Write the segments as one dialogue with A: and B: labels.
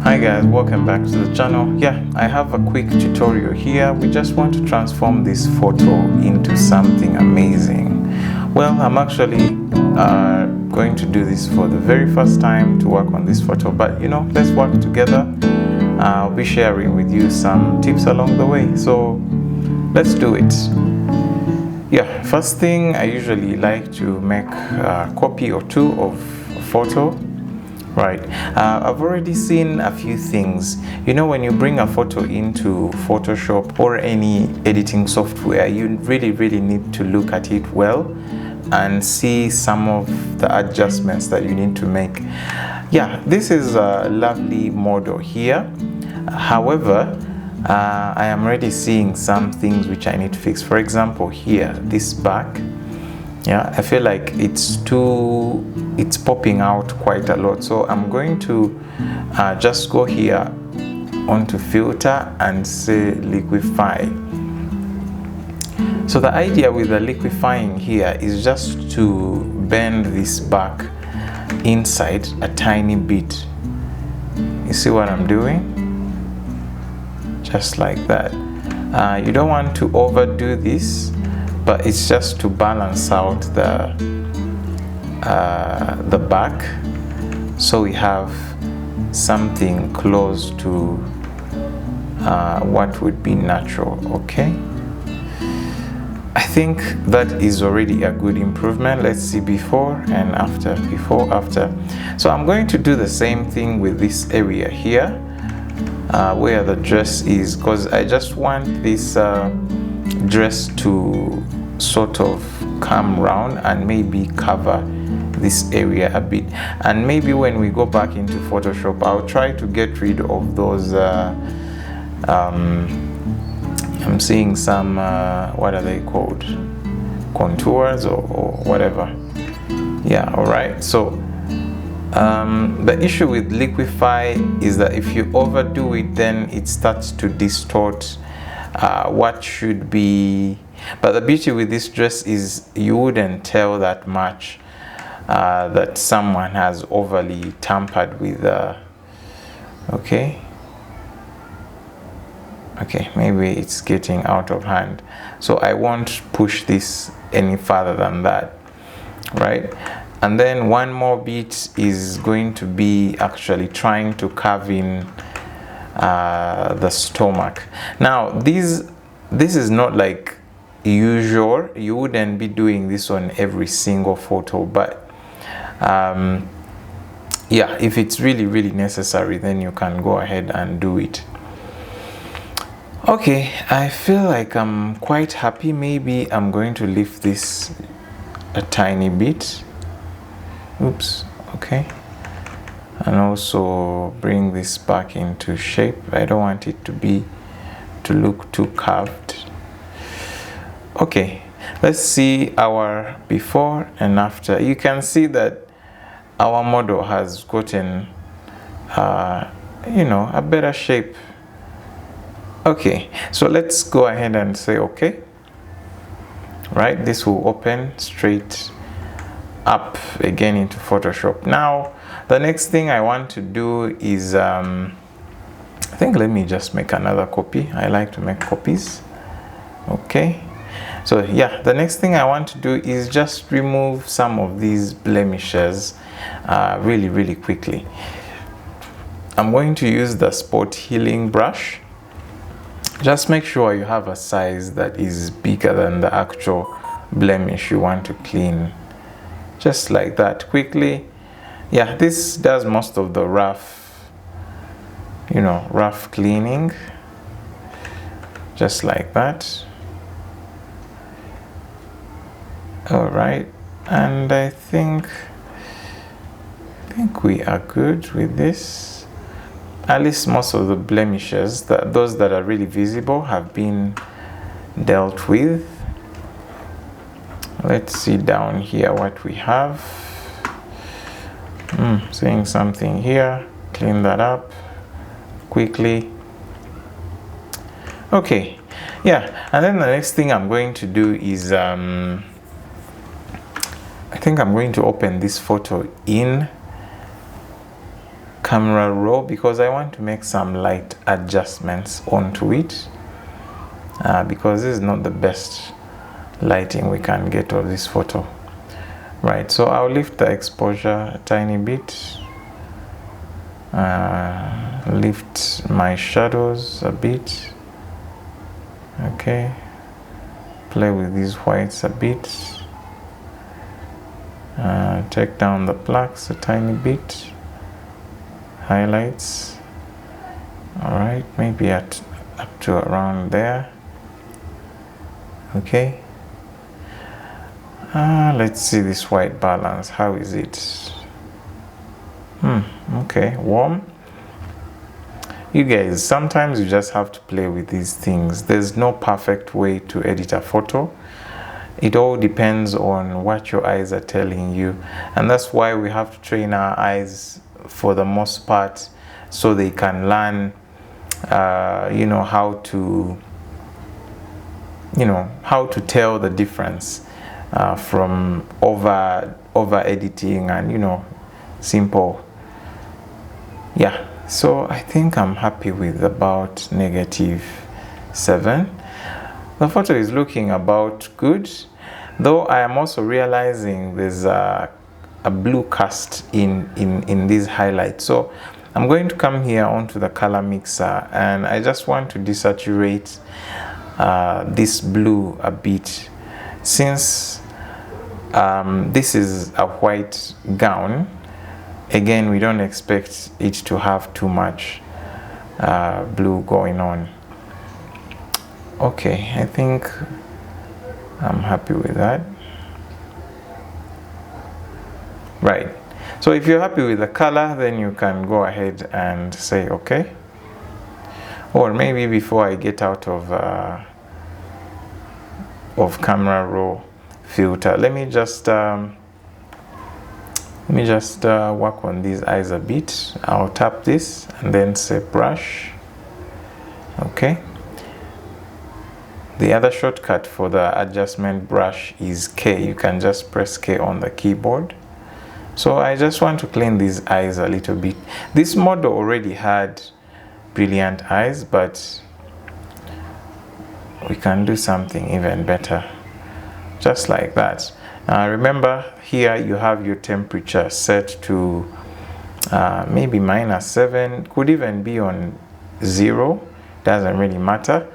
A: Hi guys, welcome back to the channel. I have a quick tutorial here. We just want to transform this photo into something amazing. Well, I'm actually going to do this for the very first time to work on this photo, but let's work together. I'll be sharing with you some tips along the way, so let's do it. First thing, I usually like to make a copy or two of a photo. Right, I've already seen a few things. When you bring a photo into Photoshop or any editing software, you really need to look at it well and see some of the adjustments that you need to make. This is a lovely model here. However, I am already seeing some things which I need to fix. For example, here, this back. I feel like it's popping out quite a lot, so I'm going to just go here onto filter and say liquify. So the idea with the liquifying here is just to bend this back inside a tiny bit. You see what I'm doing? Just like that. You don't want to overdo this, but it's just to balance out the back, so we have something close to what would be natural. Okay, I think that is already a good improvement. Let's see before and after, before, after. So I'm going to do the same thing with this area here where the dress is, because I just want this dress to sort of come round and maybe cover this area a bit. And maybe when we go back into Photoshop, I'll try to get rid of those I'm seeing some what are they called, contours or whatever. Alright, so the issue with liquify is that if you overdo it, then it starts to distort what should be. But the beauty with this dress is you wouldn't tell that much that someone has overly tampered with okay, maybe it's getting out of hand, so I won't push this any further than that, right? And then one more bit is going to be actually trying to carve in the stomach. Now this is not like usual. You wouldn't be doing this on every single photo, but if it's really necessary, then you can go ahead and do it. Okay, I feel like I'm quite happy. Maybe I'm going to lift this a tiny bit. Oops. Okay, and also bring this back into shape. I don't want it to look too curved. Okay, let's see our before and after. You can see that our model has gotten a better shape. Okay, so let's go ahead and say okay. Right, this will open straight up again into Photoshop. Now the next thing I want to do is I think let me just make another copy. I like to make copies. Okay, so the next thing I want to do is just remove some of these blemishes really quickly. I'm going to use the spot healing brush. Just make sure you have a size that is bigger than the actual blemish you want to clean. Just like that, quickly. This does most of the rough cleaning. Just like that. All right, and I think we are good with this. At least most of the blemishes, those that are really visible, have been dealt with. Let's see down here what we have. Seeing something here. Clean that up quickly. Okay, and then the next thing I'm going to do is I think I'm going to open this photo in camera raw because I want to make some light adjustments onto it, because this is not the best lighting we can get of this photo. Right, so I'll lift the exposure a tiny bit, lift my shadows a bit. Okay, play with these whites a bit, take down the blacks a tiny bit, highlights. All right, maybe up to around there. Okay, let's see this white balance. How is it? Okay, warm. You guys, sometimes you just have to play with these things. There's no perfect way to edit a photo. It all depends on what your eyes are telling you, and that's why we have to train our eyes for the most part, so they can learn how to tell the difference from over editing and simple. Yeah, so I think I'm happy with about -7. The photo is looking about good, though I am also realizing there's a blue cast in these highlights. So I'm going to come here onto the color mixer, and I just want to desaturate this blue a bit, since this is a white gown. Again, we don't expect it to have too much blue going on. Okay, I think I'm happy with that. Right, so if you're happy with the color, then you can go ahead and say okay. Or maybe before I get out of camera raw filter, let me just work on these eyes a bit. I'll tap this and then say brush. Okay. The other shortcut for the adjustment brush is K. You can just press K on the keyboard. So I just want to clean these eyes a little bit. This model already had brilliant eyes, but we can do something even better. Just like that. Remember, here you have your temperature set to maybe -7, could even be on 0, doesn't really matter,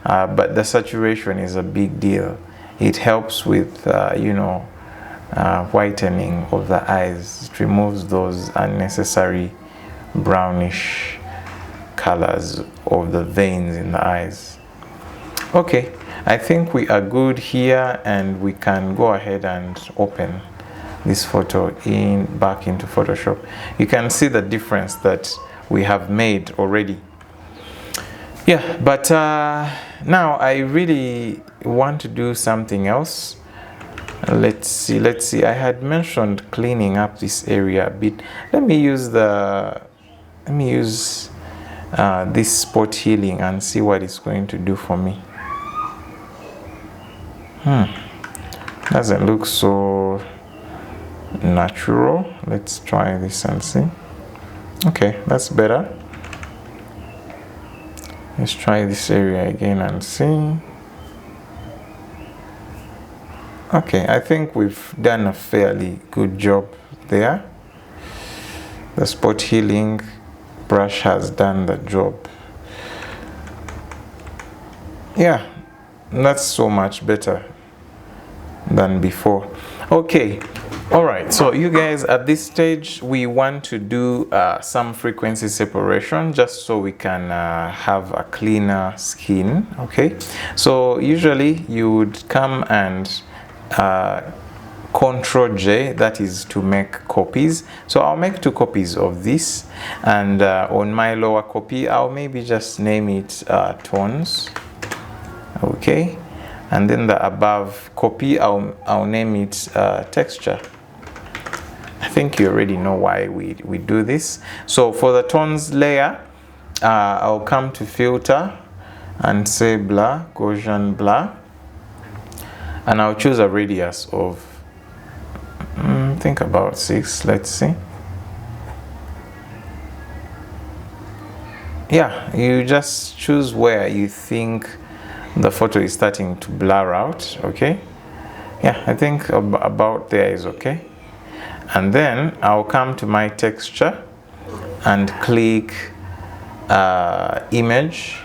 A: but the saturation is a big deal. It helps with whitening of the eyes. It removes those unnecessary brownish colors of the veins in the eyes. Okay, I think we are good here, and we can go ahead and open this photo back into Photoshop. You can see the difference that we have made already. Yeah, but now I really want to do something else. Let's see. I had mentioned cleaning up this area a bit. Let me use this spot healing and see what it's going to do for me. Doesn't look so natural. Let's try this and see. Okay, that's better. Let's try this area again and see. Okay, I think we've done a fairly good job there. The spot healing brush has done the job. Yeah, that's so much better than before. Okay, all right, so you guys, at this stage we want to do some frequency separation, just so we can have a cleaner skin. Okay, so usually you would come and Ctrl J, that is to make copies. So I'll make 2 copies of this, and on my lower copy I'll maybe just name it tones. Okay, and then the above copy I'll name it texture. I think you already know why we do this. So for the tones layer, I'll come to filter and say blur, Gaussian blur, and I'll choose a radius of think about 6. Let's see. yeah, you just choose where you think the photo is starting to blur out. Okay, yeah, I think about there is okay. And then I'll come to my texture and click image,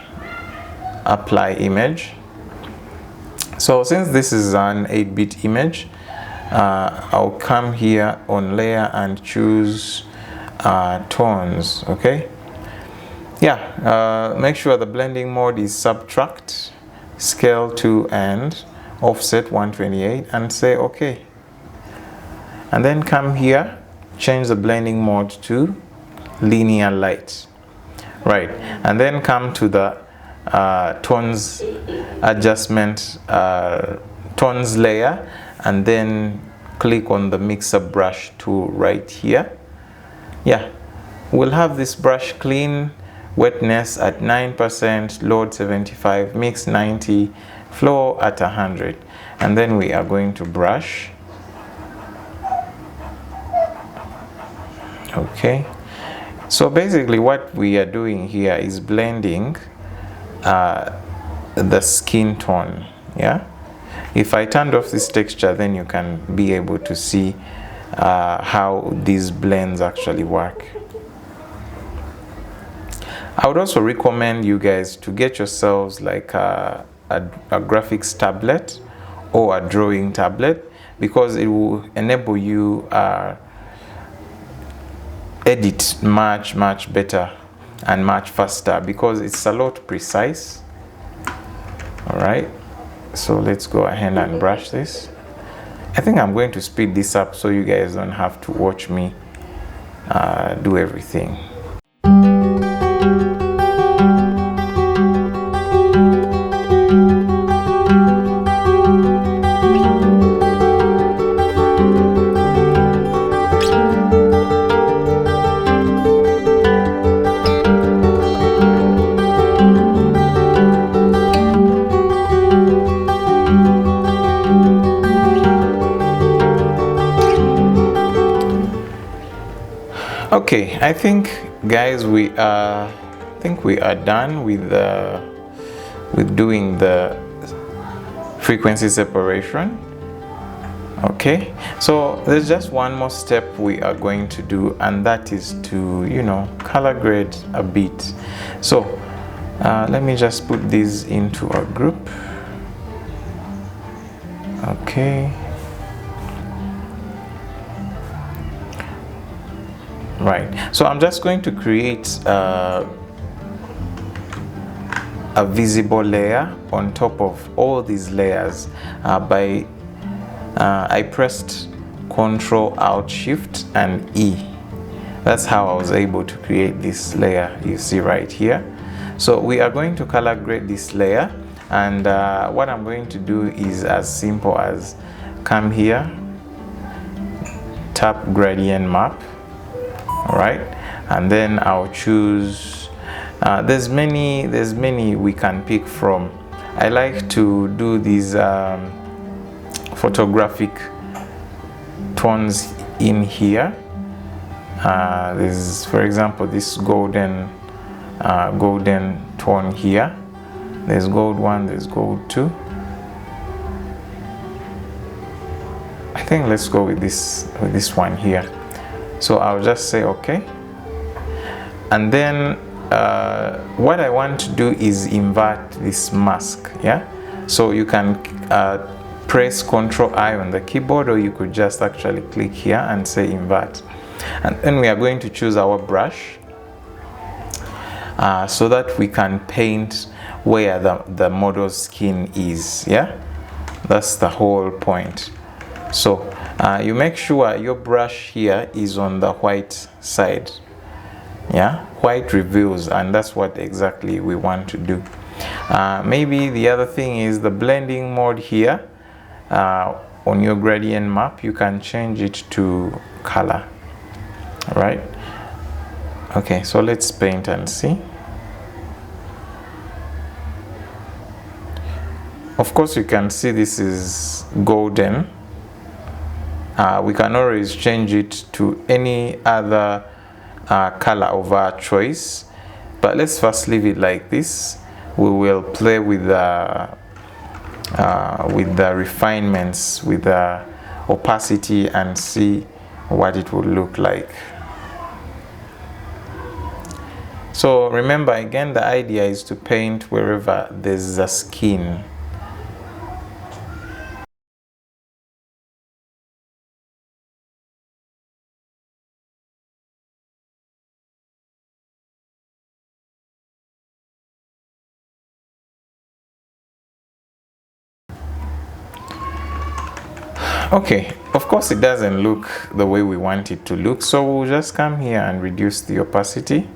A: apply image. So since this is an 8-bit image, I'll come here on layer and choose tones. Okay, yeah, make sure the blending mode is subtract, scale 2 and offset 128, and say okay. And then come here, change the blending mode to linear light, right? And then come to the tones adjustment, tones layer, and then click on the mixer brush tool right here. Yeah, we'll have this brush clean, wetness at 9%, load 75, mix 90, flow at 100. And then we are going to brush. Okay, so basically what we are doing here is blending the skin tone. Yeah, if I turned off this texture, then you can be able to see how these blends actually work. I would also recommend you guys to get yourselves like a graphics tablet or a drawing tablet, because it will enable you edit much better and much faster, because it's a lot precise. All right, so let's go ahead and brush this. I think I'm going to speed this up so you guys don't have to watch me do everything. Okay, I think guys we are done with doing the frequency separation. Okay, so there's just one more step we are going to do, and that is to, you know, color grade a bit. So let me just put these into a group. Okay, right, so I'm just going to create a visible layer on top of all these layers by I pressed Ctrl Alt Shift and E. That's how I was able to create this layer you see right here. So we are going to color grade this layer, and what I'm going to do is as simple as come here, tap gradient map. All right, and then I'll choose there's many we can pick from. I like to do these photographic tones in here. There's, for example, this golden tone here. There's gold 1, there's gold 2. I think let's go with this one here. So I'll just say okay, and then what I want to do is invert this mask. Yeah, so you can press Ctrl I on the keyboard, or you could just actually click here and say invert, and then we are going to choose our brush so that we can paint where the model's skin is. Yeah, that's the whole point. So you make sure your brush here is on the white side. Yeah, white reveals, and that's what exactly we want to do. Maybe the other thing is the blending mode here. On your gradient map, you can change it to color. All right, okay, so let's paint and see. Of course, you can see this is golden. We can always change it to any other color of our choice. but let's first leave it like this. We will play with the refinements, with the opacity, and see what it would look like. So remember, again, the idea is to paint wherever there's a skin. Okay, of course it doesn't look the way we want it to look, so we'll just come here and reduce the opacity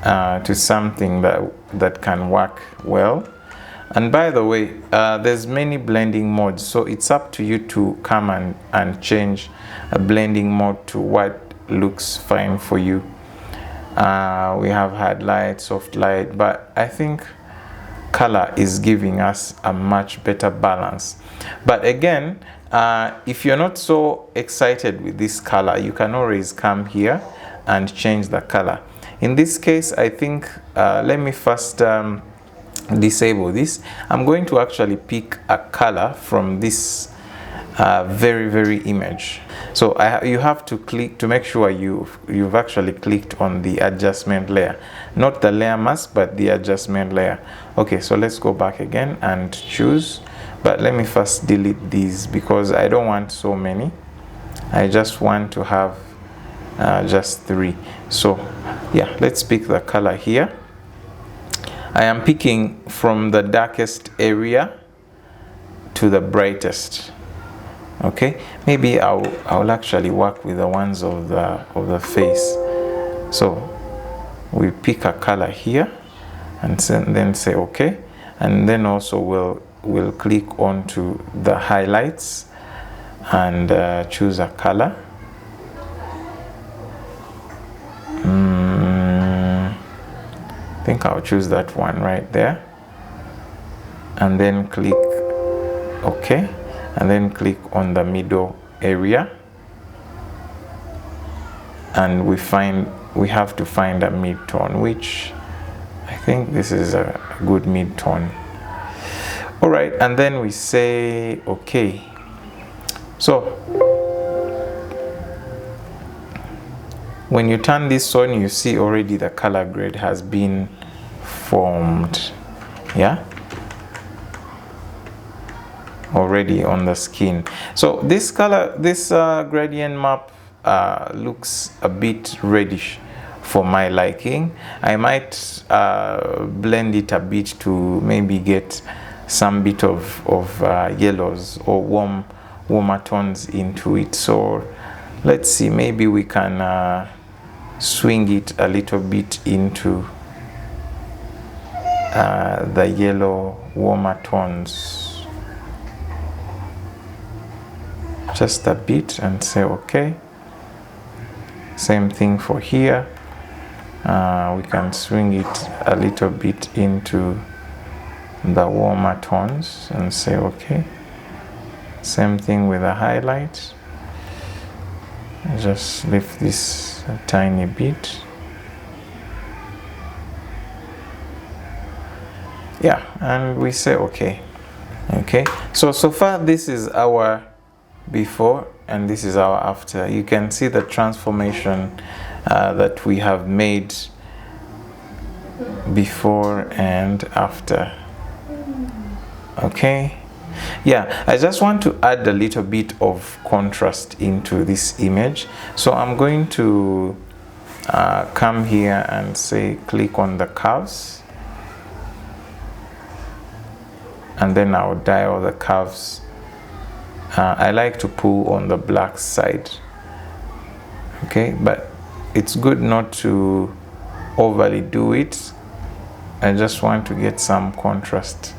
A: to something that can work well. And by the way, there's many blending modes, so it's up to you to come and change a blending mode to what looks fine for you. We have hard light, soft light, but I think color is giving us a much better balance. But again, if you're not so excited with this color, you can always come here and change the color. In this case, I think let me first disable this. I'm going to actually pick a color from this very image. So you have to click to make sure you've actually clicked on the adjustment layer, not the layer mask, but the adjustment layer. Okay, so let's go back again and choose, but let me first delete these because I don't want so many. I just want to have just 3. So yeah, let's pick the color here. I am picking from the darkest area to the brightest. Okay, maybe I'll actually work with the ones of the face. So we pick a color here and then say okay, and then also we'll click onto the highlights and choose a color. I think I'll choose that one right there, and then click OK, and then click on the middle area, and we have to find a mid-tone, which I think this is a good mid-tone. All right, and then we say OK. So when you turn this on, you see already the color grade has been formed, yeah, already on the skin. So this color, this gradient map looks a bit reddish for my liking. I might blend it a bit to maybe get some bit of yellows or warmer tones into it. So let's see, maybe we can swing it a little bit into the yellow warmer tones, just a bit, and say okay. Same thing for here. We can swing it a little bit into the warmer tones and say okay. Same thing with the highlight. Just lift this a tiny bit. Yeah, and we say okay. Okay, so far this is our before and this is our after. You can see the transformation that we have made before and after. Okay, yeah, I just want to add a little bit of contrast into this image. So I'm going to come here and say click on the curves, and then I'll dial the curves. I like to pull on the black side, okay, but it's good not to overly do it. I just want to get some contrast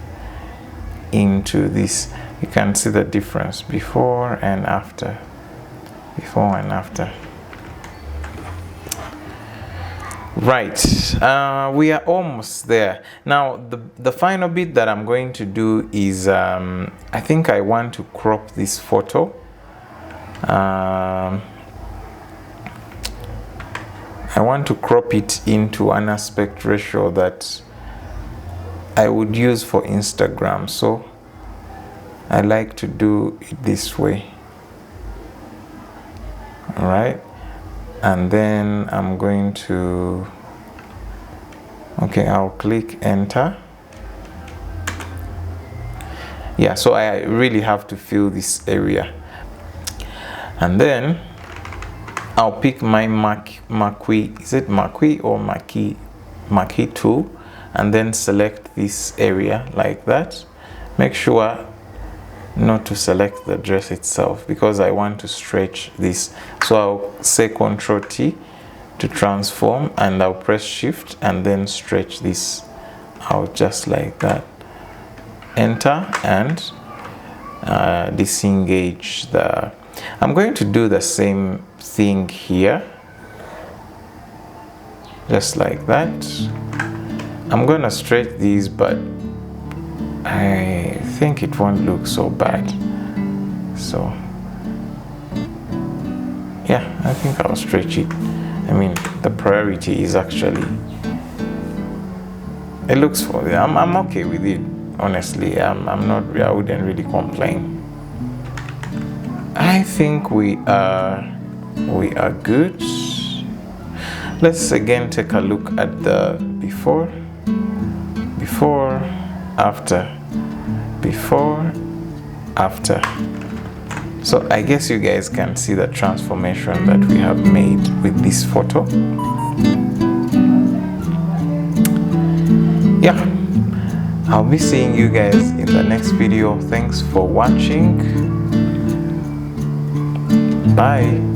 A: into this. You can see the difference before and after, before and after. Right, we are almost there. Now the final bit that I'm going to do is I think I want to crop this photo. I want to crop it into an aspect ratio that I would use for Instagram, so I like to do it this way. All right, and then I'm going to, okay, I'll click enter. Yeah, so I really have to fill this area, and then I'll pick my Marquee, is it Marquee or Marquee tool, and then select this area like that. Make sure not to select the dress itself because I want to stretch this. So I'll say Ctrl T to transform, and I'll press Shift and then stretch this out just like that. Enter and disengage the. I'm going to do the same thing here, just like that. I'm going to stretch these, but I think it won't look so bad. So yeah, I think I'll stretch it. I mean, the priority is actually, it looks for it. I'm okay with it, honestly. I'm not, I wouldn't really complain. I think we are good. Let's again take a look at the before, after, before, after. So I guess you guys can see the transformation that we have made with this photo. Yeah, I'll be seeing you guys in the next video. Thanks for watching. Bye.